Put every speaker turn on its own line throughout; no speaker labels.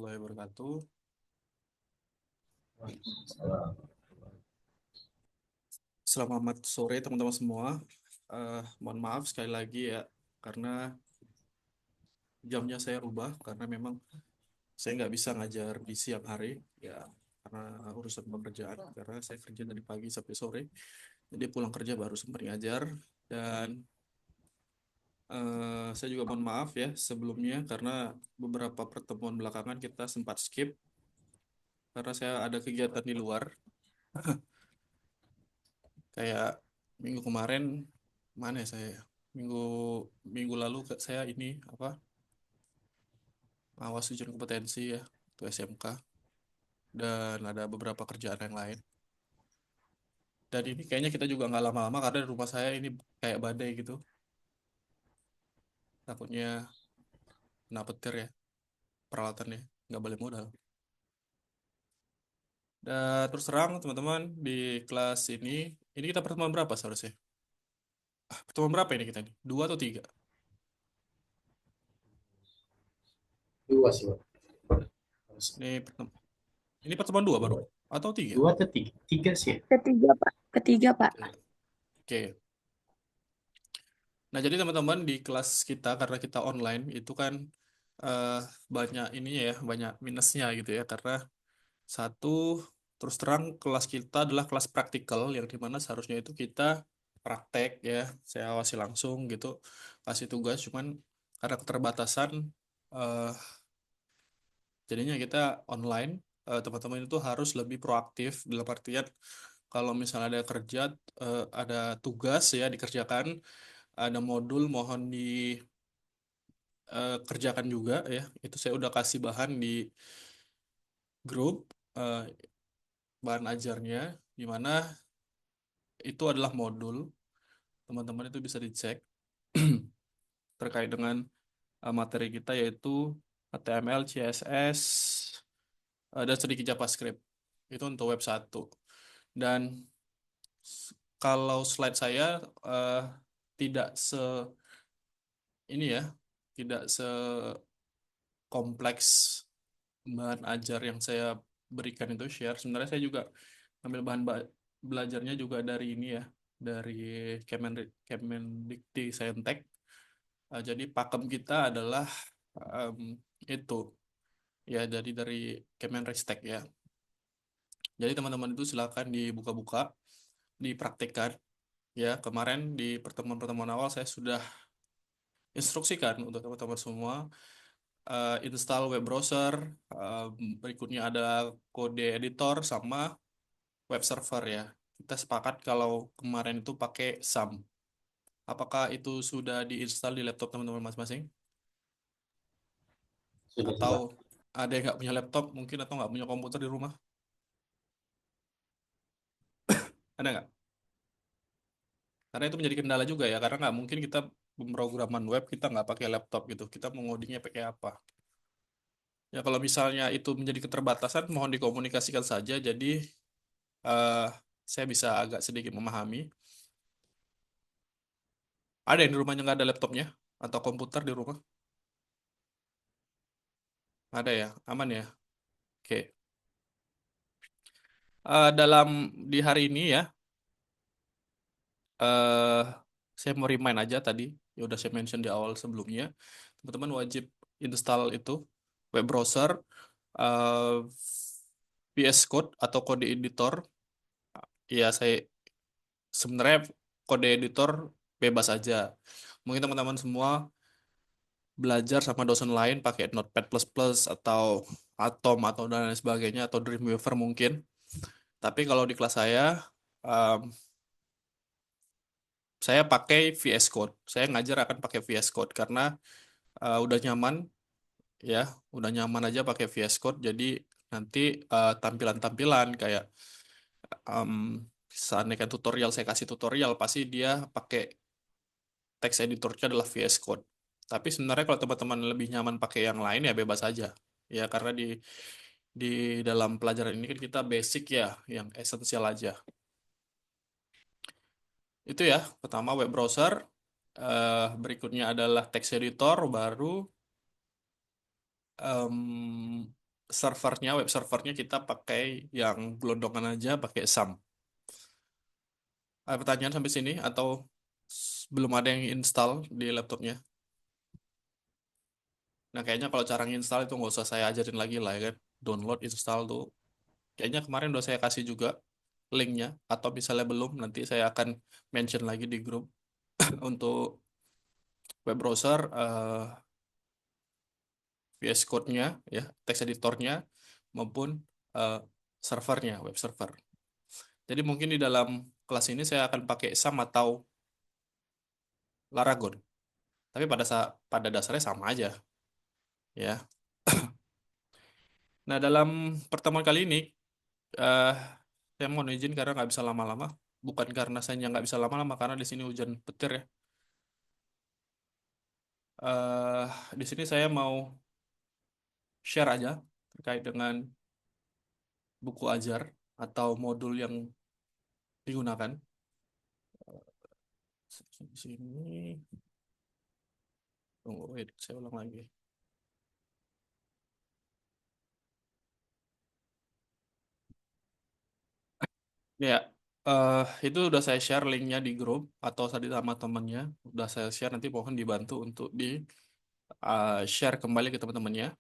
warahmatullahi wabarakatuh. Selamat sore teman-teman semua. Mohon maaf sekali lagi ya, karena jamnya saya rubah karena memang saya nggak bisa ngajar di siang hari ya, karena urusan pekerjaan. Karena saya kerja dari pagi sampai sore, jadi pulang kerja baru sempat ngajar. Dan saya juga mohon maaf ya sebelumnya karena beberapa pertemuan belakangan kita sempat skip karena saya ada kegiatan di luar. Kayak minggu kemarin mana ya saya ya? minggu minggu lalu saya ini apa, awas ujian kompetensi ya, itu SMK, dan ada beberapa kerjaan yang lain. Dan ini kayaknya kita juga nggak lama-lama karena di rumah saya ini kayak badai gitu, takutnya kena petir ya, peralatannya nggak boleh modal. Dan terus terang teman-teman, di kelas ini kita pertemuan berapa seharusnya? Pertemuan berapa ini kita nih, dua atau tiga?
Dua sih, Pak.
Ini ini pertemuan dua baru atau tiga?
Dua atau tiga? Tiga sih.
Ketiga, Pak. Ketiga, Pak.
Oke. Oke. Nah, jadi teman-teman di kelas kita karena kita online itu kan eh, banyak ininya ya, banyak minusnya gitu ya. Karena satu, terus terang kelas kita adalah kelas praktikal yang dimana seharusnya itu kita praktek ya, saya awasi langsung gitu, kasih tugas. Cuman karena keterbatasan, eh, jadinya kita online. Teman-teman itu harus lebih proaktif dalam artian kalau misalnya ada kerja, ada tugas ya dikerjakan, ada modul mohon dikerjakan juga ya. Itu saya udah kasih bahan di grup, eh, bahan ajarnya, di mana itu adalah modul. Teman-teman itu bisa dicek terkait dengan materi kita, yaitu HTML, CSS, dan sedikit JavaScript. Itu untuk web satu. Dan kalau slide saya eh, tidak ini ya, tidak sekompleks bahan ajar yang saya berikan itu share. Sebenarnya saya juga ambil bahan belajarnya juga dari ini ya, dari Kemendikti Saintek. Jadi pakem kita adalah em, itu ya, jadi dari Kemenristek ya. Jadi teman-teman itu silakan dibuka-buka, dipraktikkan ya. Kemarin di pertemuan-pertemuan awal saya sudah instruksikan untuk teman-teman semua install web browser, berikutnya ada kode editor sama web server ya. Kita sepakat kalau kemarin itu pakai SAM. Apakah itu sudah diinstal di laptop teman-teman masing-masing?
Sudah sih,
Atau
Pak.
ada yang nggak punya laptop mungkin, atau nggak punya komputer di rumah? Ada nggak? Karena itu menjadi kendala juga ya, karena nggak mungkin kita pemrograman web kita nggak pakai laptop gitu. Kita mau ngodingnya pakai apa? Ya kalau misalnya itu menjadi keterbatasan, mohon dikomunikasikan saja. Jadi eh, saya bisa agak sedikit memahami. Ada yang di rumahnya nggak ada laptopnya atau komputer di rumah? Ada ya, aman ya. Oke. Dalam di hari ini ya, eh saya mau remind aja tadi, ya udah saya mention di awal sebelumnya. Teman-teman wajib install itu web browser, eh, VS Code atau kode editor. Ya saya sebenarnya kode editor bebas aja. Mungkin teman-teman semua belajar sama dosen lain pakai Notepad++ atau Atom atau dan lain sebagainya, atau Dreamweaver mungkin. Tapi kalau di kelas em, saya pakai VS Code. Saya ngajar akan pakai VS Code karena udah nyaman ya, udah nyaman aja pakai VS Code. Jadi nanti tampilan-tampilan kayak em, seandainya kan tutorial, saya kasih tutorial pasti dia pakai text editornya adalah VS Code. Tapi sebenarnya kalau teman-teman lebih nyaman pakai yang lain ya bebas aja. Ya karena di dalam pelajaran ini kan kita basic ya, yang esensial aja. Itu ya, pertama web browser, berikutnya adalah text editor, baru em, servernya, web servernya kita pakai yang gelondongan aja, pakai SAM. Ada pertanyaan sampai sini atau belum ada yang install di laptopnya? Nah, kayaknya kalau cara nginstal itu nggak usah saya ajarin lagi lah ya kan. Download, install tuh. Kayaknya kemarin udah saya kasih juga linknya. Atau misalnya belum, nanti saya akan mention lagi di grup untuk web browser, VS Code-nya, ya, text editornya, maupun eh, servernya, web server. Jadi mungkin di dalam kelas ini saya akan pakai SAM atau Laragon. Tapi pada dasarnya sama aja, ya. Nah, dalam pertemuan kali ini, eh saya mohon izin karena nggak bisa lama-lama. Bukan karena saya nggak bisa lama-lama, karena di sini hujan petir ya. eh di sini saya mau share aja terkait dengan buku ajar atau modul yang digunakan. Di sini, tunggu, wait, saya ulang lagi. Ya, itu udah saya share linknya di grup atau tadi sama temennya. Udah saya share, nanti mohon dibantu untuk di share kembali ke teman-temannya.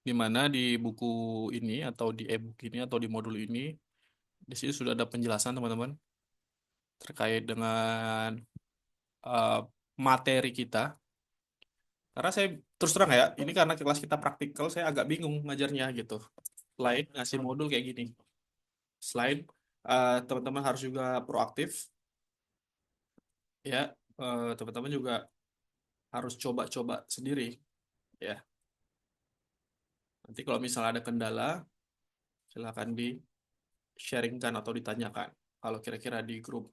Di mana di buku ini atau di e-book ini atau di modul ini, di sini sudah ada penjelasan teman-teman terkait dengan eh, materi kita. Karena saya terus terang ya, ini karena kelas kita praktikal, saya agak bingung ngajarnya gitu. Selain ngasih modul kayak gini, selain teman-teman harus juga proaktif, ya, teman-teman juga harus coba-coba sendiri, ya. Nanti kalau misalnya ada kendala, silakan di-sharingkan atau ditanyakan. Kalau kira-kira di grup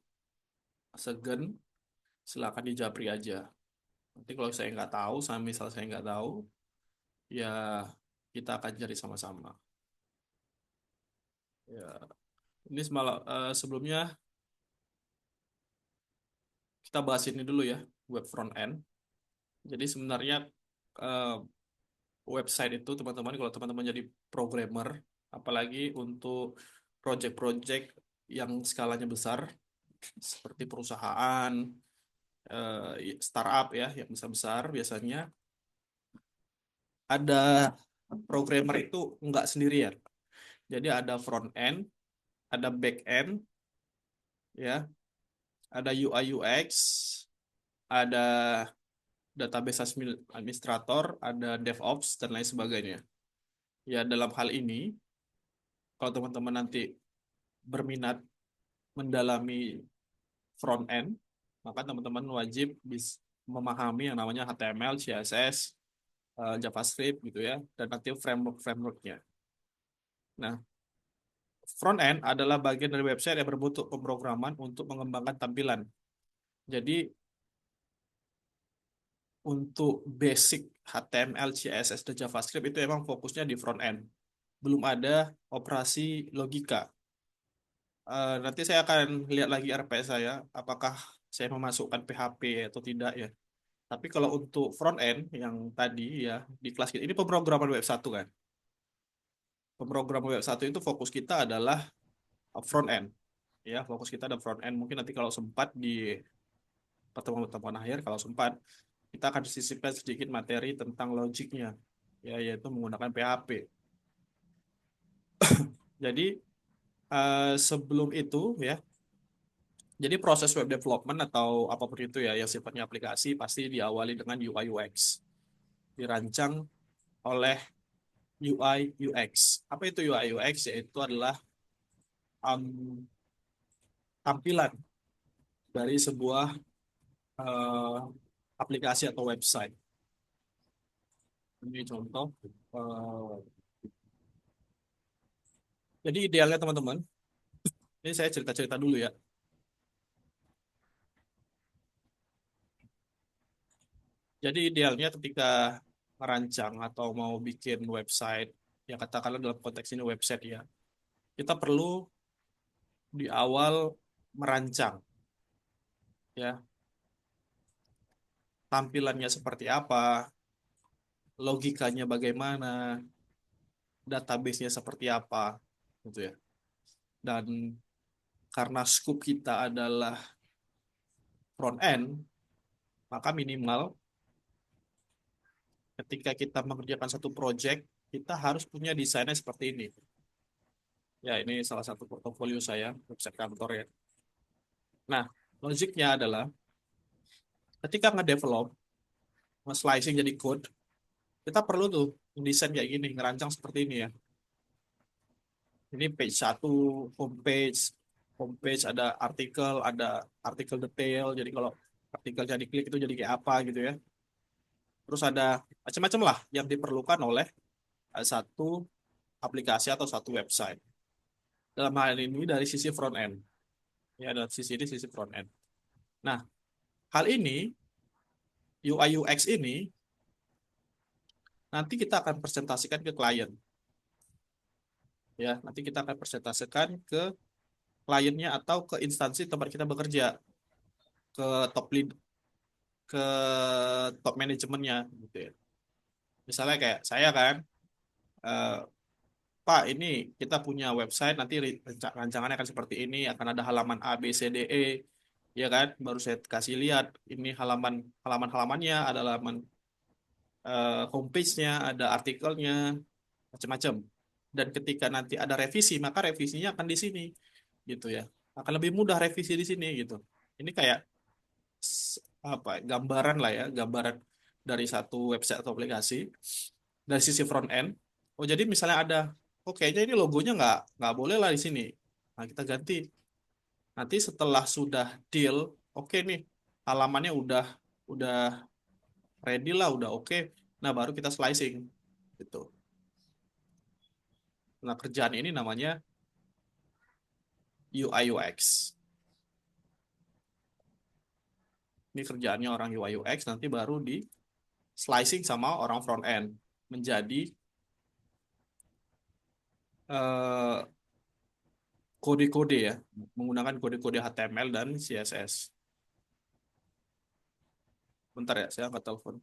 segen, silakan dijabri aja. Nanti kalau saya nggak tahu, sama misal saya nggak tahu, ya kita akan cari sama-sama. Ya, ini sebelumnya kita bahas ini dulu ya, web front end. Jadi sebenarnya eh, website itu teman-teman, kalau teman-teman jadi programmer, apalagi untuk project-project yang skalanya besar, seperti perusahaan, startup ya, yang besar-besar, biasanya ada programmer itu nggak sendirian. Jadi ada front end, ada back end, ya, ada UI UX, ada database administrator, ada DevOps dan lain sebagainya. Ya, dalam hal ini, kalau teman-teman nanti berminat mendalami front end, maka teman-teman wajib memahami yang namanya HTML, CSS, JavaScript gitu ya, dan nanti framework-frameworknya. Nah, front end adalah bagian dari website yang berbentuk pemrograman untuk mengembangkan tampilan. Jadi untuk basic HTML, CSS, dan JavaScript itu emang fokusnya di front end. Belum ada operasi logika. Nanti saya akan lihat lagi RPS saya, apakah saya memasukkan PHP atau tidak ya. Tapi kalau untuk front end yang tadi ya di kelas kita, ini pemrograman web satu kan. Pemrograman web satu itu fokus kita adalah front end. Ya, fokus kita ada front end. Mungkin nanti kalau sempat di pertemuan-pertemuan akhir, kalau sempat, kita akan sisipkan sedikit materi tentang logiknya, ya, yaitu menggunakan PHP. Jadi sebelum itu ya, jadi proses web development atau apapun itu ya yang sifatnya aplikasi pasti diawali dengan UI UX. Dirancang oleh UI UX. Apa itu UI UX? Yaitu adalah um, tampilan dari sebuah uh, aplikasi atau website. Ini contoh. uh, jadi idealnya teman-teman, ini saya cerita-cerita dulu ya. Jadi idealnya ketika merancang atau mau bikin website, ya katakanlah dalam konteks ini website ya, kita perlu di awal merancang ya, tampilannya seperti apa, logikanya bagaimana, database-nya seperti apa, gitu ya. Dan karena scope kita adalah front end, maka minimal ketika kita mengerjakan satu project, kita harus punya desainnya seperti ini. Ya, ini salah satu portofolio saya, website kantor ya. Nah, logiknya adalah ketika nge-develop, nge-slicing jadi code, kita perlu tuh desain kayak gini, ngerancang seperti ini ya. Ini page 1, homepage ada artikel detail. Jadi kalau artikelnya diklik itu jadi kayak apa gitu ya. Terus ada macam-macam lah yang diperlukan oleh satu aplikasi atau satu website. Dalam hal ini dari sisi front end. Ya, dari sisi ini sisi front end. Nah, hal ini UI UX ini nanti kita akan presentasikan ke klien. Ya, nanti kita akan presentasikan ke kliennya atau ke instansi tempat kita bekerja, ke top lead, ke top manajemennya gitu ya. Misalnya kayak saya kan, eh, Pak, ini kita punya website, nanti rancangannya akan seperti ini, akan ada halaman A, B, C, D, E, ya kan? Baru saya kasih lihat, ini halaman-halamannya, ada halaman homepage-nya, ada artikelnya, macam-macam. Dan ketika nanti ada revisi, maka revisinya akan di sini, gitu ya. Akan lebih mudah revisi di sini, gitu. Ini kayak apa gambaran lah ya, gambaran dari satu website atau aplikasi dari sisi front end. Oh, jadi misalnya ada, oh kayaknya ini logonya nggak boleh lah di sini. Nah, kita ganti. Nanti setelah sudah deal, oke nih, halamannya udah ready lah, udah oke. Nah, baru kita slicing gitu. Nah, kerjaan ini namanya UI UX. Ini kerjaannya orang UI UX, nanti baru di slicing sama orang front end menjadi eh, kode-kode ya, menggunakan kode-kode HTML dan CSS. Bentar ya, saya angkat telepon.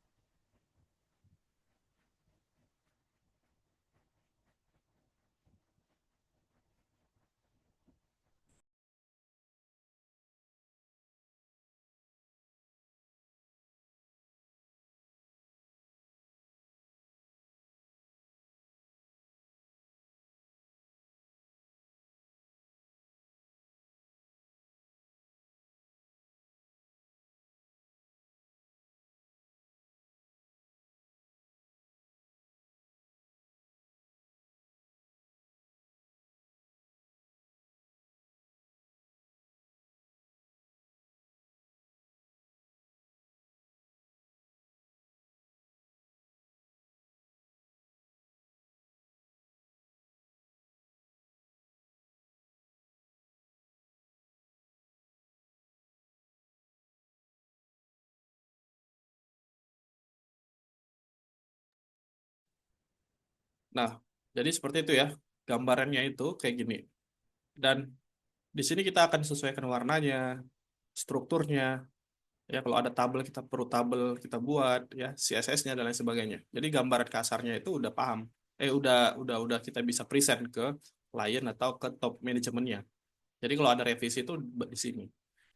Nah, jadi seperti itu ya, gambarannya itu kayak gini. Dan di sini kita akan sesuaikan warnanya, strukturnya. Ya, kalau ada tabel kita perlu tabel kita buat ya, CSS-nya dan lain sebagainya. Jadi gambaran kasarnya itu udah paham. Udah kita bisa present ke klien atau ke top manajemennya. Jadi kalau ada revisi itu di sini.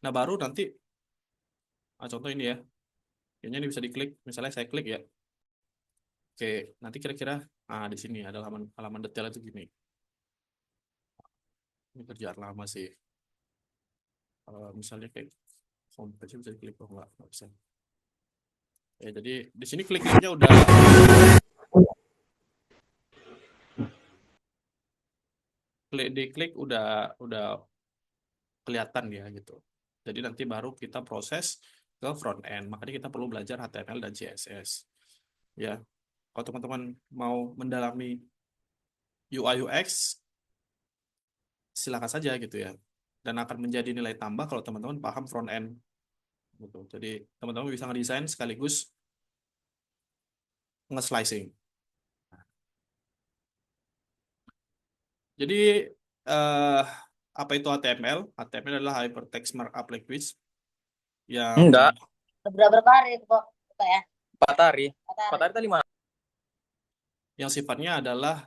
Nah, baru nanti contoh ini ya. Kayaknya ini bisa diklik. Misalnya saya klik ya. Oke, nanti kira-kira di sini ada halaman halaman detail itu gini. Ini kerjaan lama sih. Misalnya kayak homepage bisa diklik, oh nggak bisa. Ya, jadi di sini klik-kliknya udah diklik udah kelihatan ya gitu. Jadi nanti baru kita proses ke front end. Makanya kita perlu belajar HTML dan CSS. Ya, kalau teman-teman mau mendalami UI UX, silakan saja gitu ya. Dan akan menjadi nilai tambah kalau teman-teman paham front end. Gitu. Jadi teman-teman bisa ngedesain sekaligus nge-slicing. Jadi eh, apa itu HTML? HTML adalah Hypertext Markup Language yang
Enggak,
Berapa hari itu, Pak ya?
4 hari. 4 hari tadi mana?
sifatnya adalah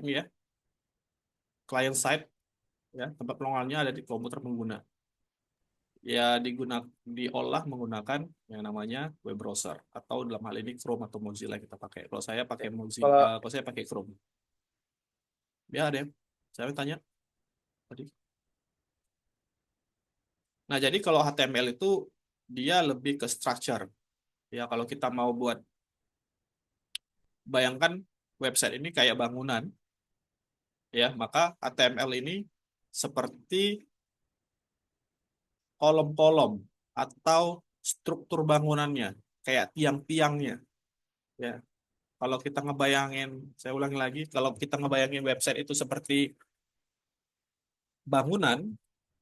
ini ya, client side ya, tempat pengolahannya ada di komputer pengguna. Ya diolah menggunakan yang namanya web browser atau dalam hal ini Chrome atau Mozilla kita pakai. Kalau saya pakai Mozilla,
Kalau
kalau saya pakai Chrome. Ya ada yang saya tanya tadi. Nah, jadi kalau HTML itu dia lebih ke structure. Ya, kalau kita mau buat, bayangkan website ini kayak bangunan, ya, maka HTML ini seperti kolom-kolom atau struktur bangunannya, kayak tiang-tiangnya. Ya, kalau kita ngebayangin, saya ulangi lagi, kalau kita ngebayangin website itu seperti bangunan,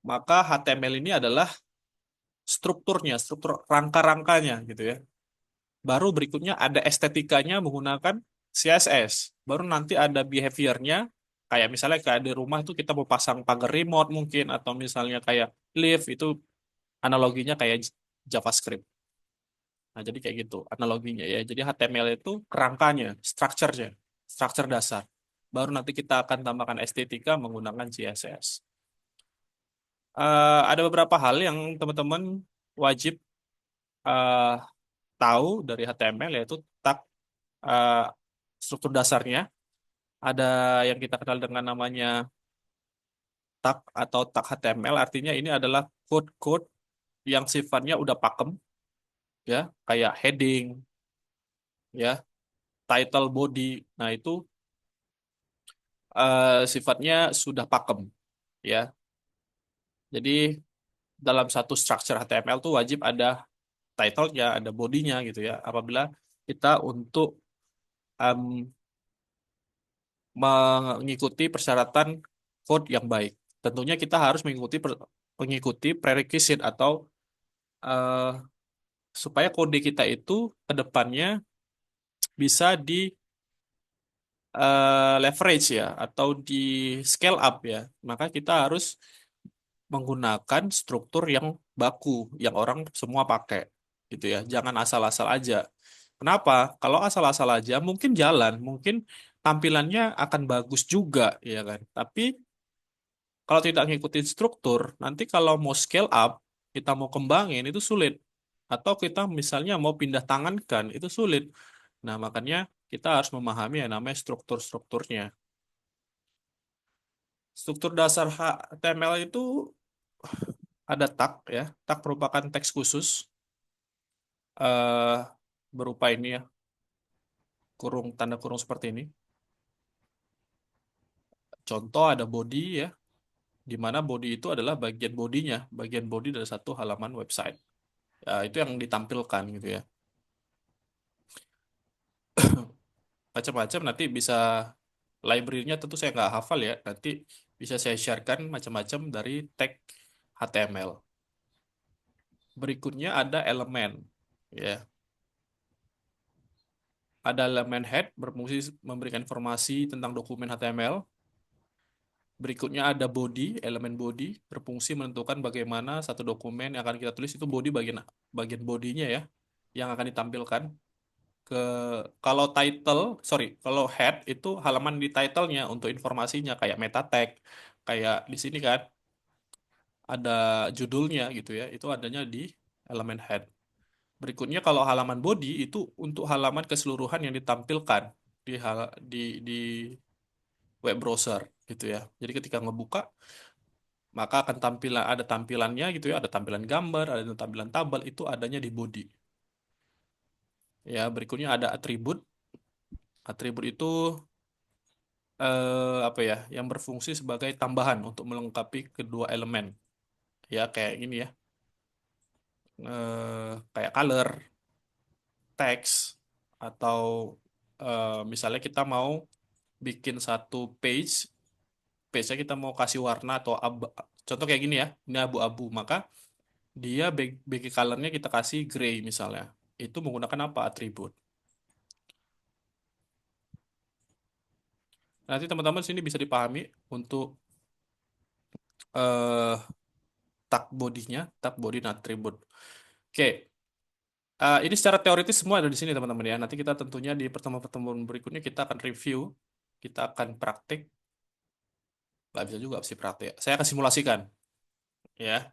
maka HTML ini adalah strukturnya, struktur rangka-rangkanya gitu ya. Baru berikutnya ada estetikanya menggunakan CSS. Baru nanti ada behaviornya, kayak misalnya kayak di rumah itu kita mau pasang pagar remote mungkin, atau misalnya kayak lift, itu analoginya kayak JavaScript. Nah, jadi kayak gitu analoginya ya. Jadi HTML itu kerangkanya, structure-nya, structure dasar. Baru nanti kita akan tambahkan estetika menggunakan CSS. Ada beberapa hal yang teman-teman wajib eh, tahu dari HTML, yaitu tag, eh, struktur dasarnya. Ada yang kita kenal dengan namanya tag atau tag HTML, artinya ini adalah code-code yang sifatnya udah pakem, ya, kayak heading, ya, title, body. Nah, itu sifatnya sudah pakem, ya. Jadi dalam satu structure HTML tuh wajib ada title-nya, ada body-nya gitu ya. Apabila kita untuk em, mengikuti persyaratan code yang baik. Tentunya kita harus mengikuti prerequisite atau eh, supaya kode kita itu ke depannya bisa di leverage ya, atau di scale up ya. Maka kita harus menggunakan struktur yang baku, yang orang semua pakai gitu ya. Jangan asal-asal aja. Kenapa? Kalau asal-asal aja mungkin jalan, mungkin tampilannya akan bagus juga ya kan. Tapi kalau tidak ngikutin struktur, nanti kalau mau scale up, kita mau kembangin itu sulit. Atau kita misalnya mau pindah tangankan, itu sulit. Nah, makanya kita harus memahami yang namanya struktur-strukturnya. Struktur dasar HTML itu ada tag ya. Tag merupakan teks khusus, eh berupa ini ya, kurung, tanda kurung seperti ini. Contoh ada body ya, di mana body itu adalah bagian bodinya, bagian body dari satu halaman website. Ya, itu yang ditampilkan gitu ya. Macam-macam nanti bisa, library-nya tentu saya nggak hafal ya, nanti bisa saya sharekan macam-macam dari tag HTML. Berikutnya ada elemen ya, ada elemen head berfungsi memberikan informasi tentang dokumen HTML. Berikutnya ada body, elemen body berfungsi menentukan bagaimana satu dokumen yang akan kita tulis itu body, bagian bagian bodinya ya, yang akan ditampilkan ke. Kalau title, sorry, kalau head itu halaman di title-nya untuk informasinya kayak meta tag, kayak di sini kan ada judulnya gitu ya, itu adanya di elemen head. Berikutnya kalau halaman body itu untuk halaman keseluruhan yang ditampilkan di di web browser gitu ya. Jadi ketika ngebuka, maka akan ada tampilannya gitu ya, ada tampilan gambar, ada tampilan tabel, itu adanya di body. Ya, berikutnya ada atribut. Atribut itu apa ya, yang berfungsi sebagai tambahan untuk melengkapi kedua elemen. Ya, kayak ini ya. Kayak color, teks, atau misalnya kita mau bikin satu page, page-nya kita mau kasih warna atau contoh kayak gini ya, ini abu-abu, maka dia background color-nya kita kasih gray misalnya. Itu menggunakan apa? Atribut. Nanti teman-teman sini bisa dipahami untuk eh tag bodinya, tag body dan atribut. Oke, ini secara teoritis semua ada di sini teman-teman ya. Nanti kita tentunya di pertemuan-pertemuan berikutnya kita akan review, kita akan praktik, nggak bisa juga sih praktik. Saya akan simulasikan, ya.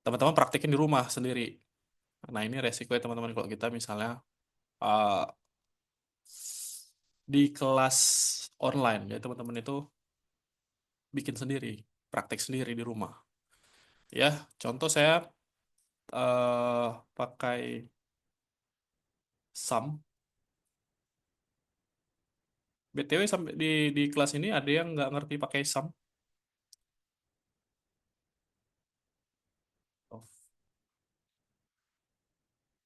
Teman-teman praktikin di rumah sendiri. Nah, ini resiko ya teman-teman kalau kita misalnya uh, di kelas online, ya teman-teman itu bikin sendiri, praktik sendiri di rumah. Ya, contoh saya pakai SAM. BTW sampai di kelas ini ada yang nggak ngerti pakai SAM? Oh,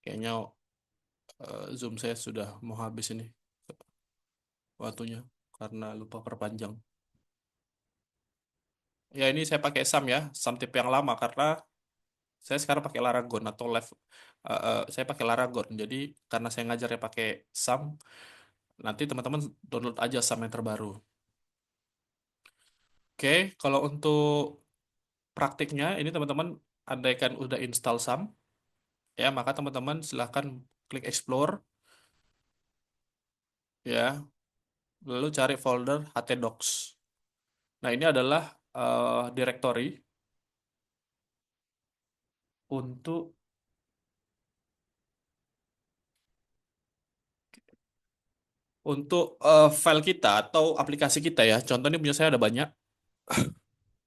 kayaknya Zoom saya sudah mau habis ini waktunya karena lupa perpanjang. Ya ini saya pakai SAM ya, SAM tipe yang lama karena saya sekarang pakai Laragon atau Live. Saya pakai Laragon. Jadi karena saya ngajarnya pakai SAM, nanti teman-teman download aja SAM yang terbaru. Oke, kalau untuk praktiknya ini teman-teman andaikan udah install SAM, ya maka teman-teman silahkan klik Explore, ya, lalu cari folder htdocs. Nah ini adalah directory untuk file kita atau aplikasi kita ya. Contohnya punya saya ada banyak,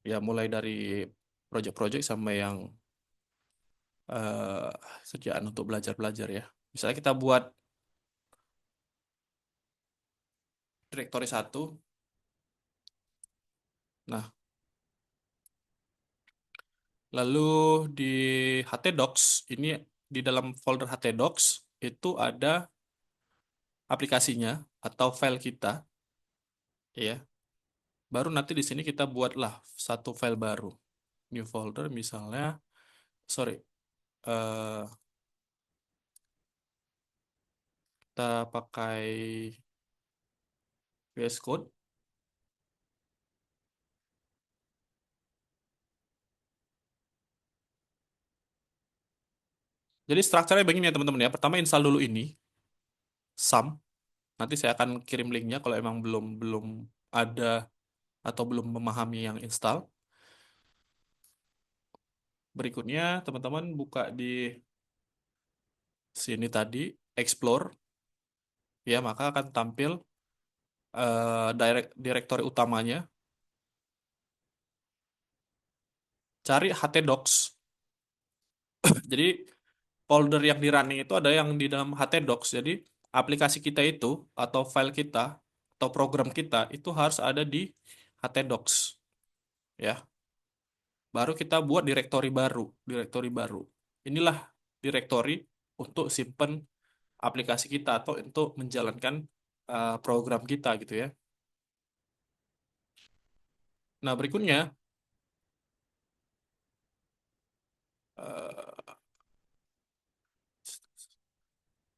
ya mulai dari project-project sampai yang eh, kerjaan untuk belajar-belajar ya. Misalnya kita buat directory satu. Nah, lalu di htdocs ini, di dalam folder htdocs itu ada aplikasinya atau file kita, ya. Baru nanti di sini kita buatlah satu file baru, new folder misalnya, sorry, eh, kita pakai VS Code. Jadi strukturnya begini ya teman-teman ya. Pertama install dulu ini SAM. Nanti saya akan kirim linknya kalau emang belum belum ada atau belum memahami yang install. Berikutnya teman-teman buka di sini tadi explore, ya maka akan tampil directory utamanya. Cari htdocs. Jadi folder yang di running itu ada yang di dalam htdocs. Jadi aplikasi kita itu atau file kita atau program kita itu harus ada di htdocs, ya. Baru kita buat directory baru, directory baru. Inilah directory untuk simpen aplikasi kita atau untuk menjalankan program kita gitu ya. Nah, eh,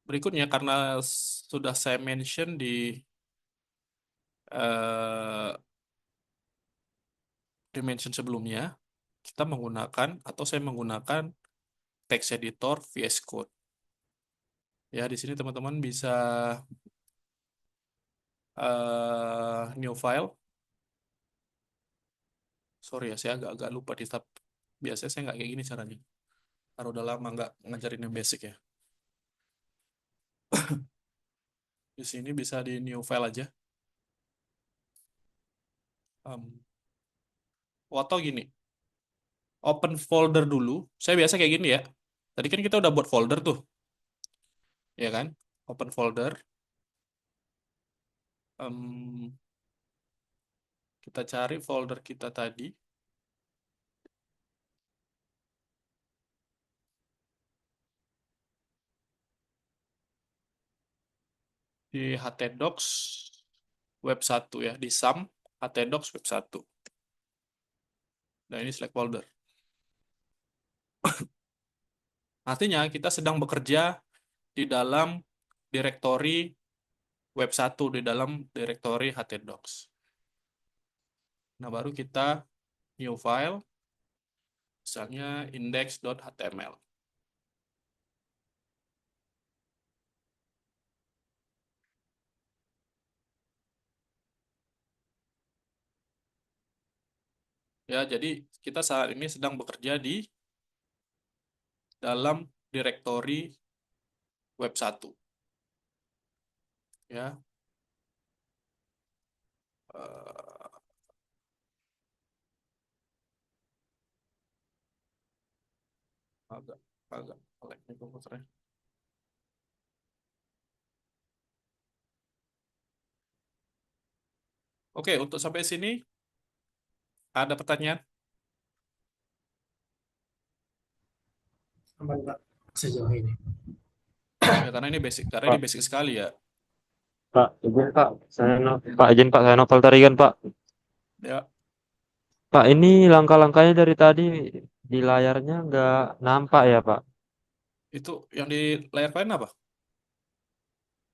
berikutnya karena sudah saya mention eh, di mention sebelumnya, kita menggunakan atau saya menggunakan text editor VS Code. Ya, di sini teman-teman bisa new file. Sorry ya, saya agak-agak lupa di tab. Biasanya saya nggak kayak gini caranya. Karena udah lama nggak ngajarin yang basic ya. Di sini bisa di new file aja. Um, atau gini, open folder dulu. Saya biasa kayak gini ya. Tadi kan kita udah buat folder tuh, ya kan? Open folder. Em, kita cari folder kita tadi di htdocs web 1 ya, di SAM htdocs web 1. Nah, ini select folder. Artinya kita sedang bekerja di dalam directory web 1, di dalam directory htdocs. Nah, baru kita new file, misalnya index.html. Ya, jadi kita saat ini sedang bekerja di dalam direktori web 1. Ya, eh, agak agak lag nih komputernya. Oke, untuk sampai sini ada pertanyaan?
Aman Pak, sejauh ini.
Ya, karena ini
Pak,
basic sekali ya.
izin Pak, Pak izin Pak, saya novel tarigan Pak.
Ya,
Pak, ini langkah-langkahnya dari tadi di layarnya nggak nampak ya Pak.
itu yang di layar kalian apa?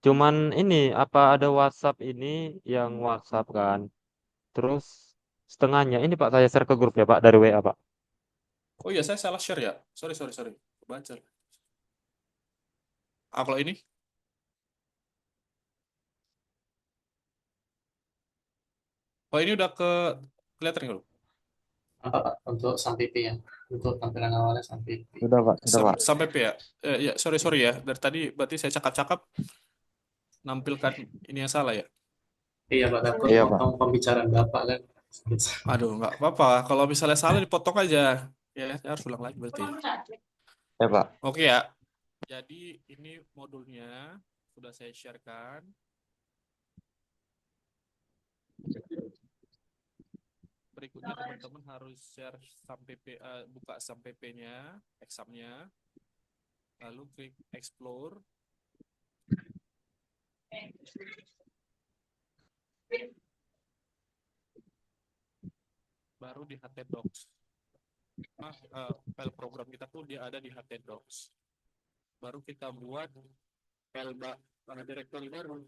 Cuman ini apa ada WhatsApp ini yang WhatsApp kan. Terus setengahnya ini Pak saya share ke grup ya Pak dari WA Pak.
Oh iya, saya salah share ya. Sorry, sorry, sorry. Baca. Ah, kalau ini? Oh, ini udah kelihatan nggak lu?
Apa Pak? Untuk sampai P ya. Untuk tampilan awalnya sampai P.
Sudah Pak.
Sampai P ya? Ya, sorry, sorry ya. Dari tadi berarti saya cakap-cakap nampilkan ini yang salah ya?
Iya Pak, takut
Iya Pak.
potong pembicaraan Bapak kan.
Aduh, nggak apa-apa. Kalau misalnya salah dipotong aja. Ya, saya harus ulang lagi berarti.
Ya Pak.
Oke ya. Jadi ini modulnya sudah saya sharekan. Berikutnya teman-teman harus share sampai buka sampai P-nya, examnya. Lalu klik explore. Baru di htdocs. File program kita tuh dia ada di htdocs. Baru kita buat file directory baru.